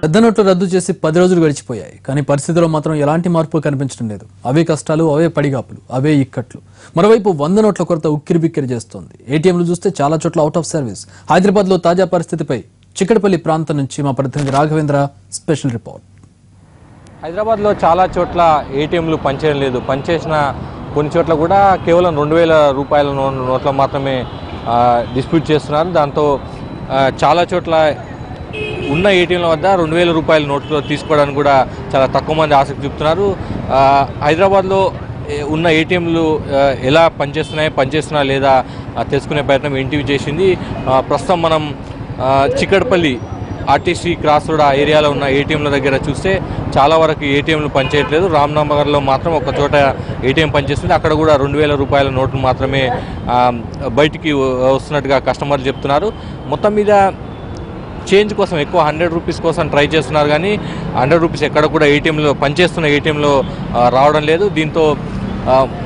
పెద్ద నోట్లు రద్దు చేసి 10 రోజులు గడిచిపోయాయి. కానీ పరిస్థితిలో మాత్రం ఎలాంటి మార్పు కనిపించడం లేదు. అవే కష్టాలు, అవే పడిగాపులు, అవే ఇక్కట్లు. మరోవైపు 100 నోట్ల కొరత ఉక్కిరిబిక్కిరి చేస్తోంది. ఏటీఎంలు చూస్తే చాలా చోట్ల అవుట్ ఆఫ్ సర్వీస్. హైదరాబాద్లో తాజా పరిస్థితిపై చిక్కడపల్లి ప్రాంతం నుంచి మా ప్రతినిధి రాఘవేంద్ర స్పెషల్ రిపోర్ట్. హైదరాబాద్లో చాలా చోట్ల ఏటీఎంలు పనిచేయడం లేదు. పనిచేసిన కొన్ని చోట్ల కూడా కేవలం 2000 రూపాయల నోట్ల మాత్రమే డిస్ప్యూట్ చేస్తున్నారు. దాంతో చాలా చోట్ల ఉన్న ఏటీఎంల వద్ద 2000 రూపాయల నోట్లు తీసుకోవడానికి కూడా చాలా తక్కువ మంది ఆసక్తి చూపుతున్నారు. హైదరాబాద్లో ఉన్న ఏటీఎంలు ఎలా పనిచేస్తున్నా లేదా తెలుసుకునే ప్రయత్నం ఎన్టీవీ చేసింది. ప్రస్తుతం మనం చిక్కడపల్లి ఆర్టీసీ క్రాస్ రోడ్ ఏరియాలో ఉన్న ఏటీఎంల దగ్గర చూస్తే చాలా వరకు ఏటీఎంలు పనిచేయట్లేదు. రామ్నగర్లో మాత్రం ఒక చోట ఏటీఎం పనిచేస్తుంది. అక్కడ కూడా 2000 రూపాయల నోట్లు మాత్రమే బయటికి వస్తున్నట్టుగా కస్టమర్లు చెప్తున్నారు. మొత్తం మీద చేంజ్ కోసం ఎక్కువ 100 రూపీస్ కోసం ట్రై చేస్తున్నారు, కానీ 100 రూపీస్ ఎక్కడ కూడా ఏటీఎంలో పనిచేస్తున్న ఏటీఎంలో రావడం లేదు. దీంతో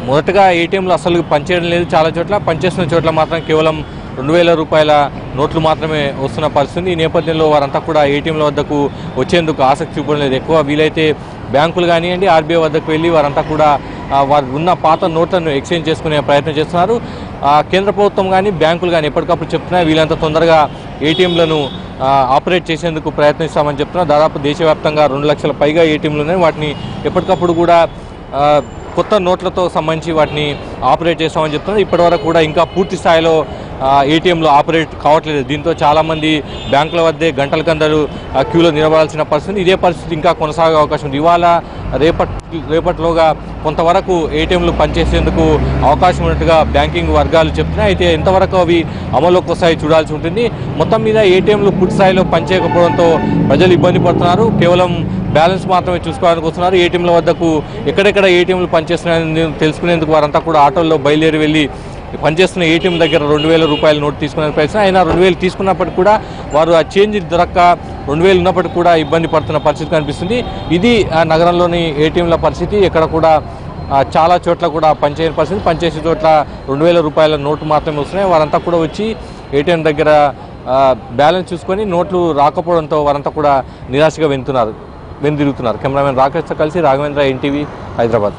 మొదటగా ఏటీఎంలు అసలు పనిచేయడం లేదు. చాలా చోట్ల పనిచేస్తున్న చోట్ల మాత్రం కేవలం 2000 రూపాయల నోట్లు మాత్రమే వస్తున్న పరిస్థితి. ఈ నేపథ్యంలో వారంతా కూడా ఏటీఎంల వద్దకు వచ్చేందుకు ఆసక్తి చూపడం లేదు. ఎక్కువ వీలైతే బ్యాంకులు కానివ్వండి, ఆర్బీఐ వద్దకు వెళ్ళి వారంతా కూడా వారు ఉన్న పాత నోట్లను ఎక్స్చేంజ్ చేసుకునే ప్రయత్నం చేస్తున్నారు. కేంద్ర ప్రభుత్వం కానీ బ్యాంకులు కానీ ఎప్పటికప్పుడు చెప్తున్నాయి వీళ్ళంత తొందరగా ఏటీఎంలను ఆపరేట్ చేసేందుకు ప్రయత్నిస్తామని చెప్తున్నారు. దాదాపు దేశవ్యాప్తంగా 2 లక్షల పైగా ఏటీఎంలు ఉన్నాయి. వాటిని ఎప్పటికప్పుడు కూడా కొత్త నోట్లతో సంబంధించి వాటిని ఆపరేట్ చేస్తామని చెప్తున్నారు. ఇప్పటివరకు కూడా ఇంకా పూర్తి స్థాయిలో ఏటీఎంలు ఆపరేట్ కావట్లేదు. దీంతో చాలామంది బ్యాంకుల వద్దే గంటల కందరు క్యూలో నిలబడాల్సిన పరిస్థితి. ఇదే పరిస్థితి ఇంకా కొనసాగే అవకాశం ఉంది. ఇవాళ రేపటిలోగా కొంతవరకు ఏటీఎంలు పనిచేసేందుకు అవకాశం ఉన్నట్టుగా బ్యాంకింగ్ వర్గాలు చెప్తున్నాయి. అయితే ఎంతవరకు అవి అమల్లోకి వస్తాయి చూడాల్సి ఉంటుంది. మొత్తం మీద ఏటీఎంలు పూర్తి స్థాయిలో పనిచేయకపోవడంతో ప్రజలు ఇబ్బంది పడుతున్నారు. కేవలం బ్యాలెన్స్ మాత్రమే చూసుకోవడానికి వస్తున్నారు. ఏటీఎంల వద్దకు ఎక్కడెక్కడ ఏటీఎంలు పనిచేస్తున్నాయని తెలుసుకునేందుకు వారంతా కూడా ఆటోల్లో బయలుదేరి వెళ్ళి పనిచేస్తున్న ఏటీఎం దగ్గర 2000 రూపాయల నోటు తీసుకునే ప్రయత్నం. అయినా 2000 తీసుకున్నప్పటికీ కూడా వారు ఆ చేంజ్ దొరక్క 2000 ఉన్నప్పటికీ కూడా ఇబ్బంది పడుతున్న పరిస్థితి కనిపిస్తుంది. ఇది నగరంలోని ఏటీఎంల పరిస్థితి. ఎక్కడ కూడా చాలా చోట్ల కూడా పనిచేయని పరిస్థితి. పనిచేసే చోట్ల 2000 రూపాయల నోటు మాత్రమే వస్తున్నాయి. వారంతా కూడా వచ్చి ఏటీఎం దగ్గర బ్యాలెన్స్ చూసుకొని నోట్లు రాకపోవడంతో వారంతా కూడా నిరాశగా వెనుదిరుగుతున్నారు. కెమెరామెన్ రాకేష్తో కలిసి రాఘవేంద్ర, ఎన్టీవీ, హైదరాబాద్.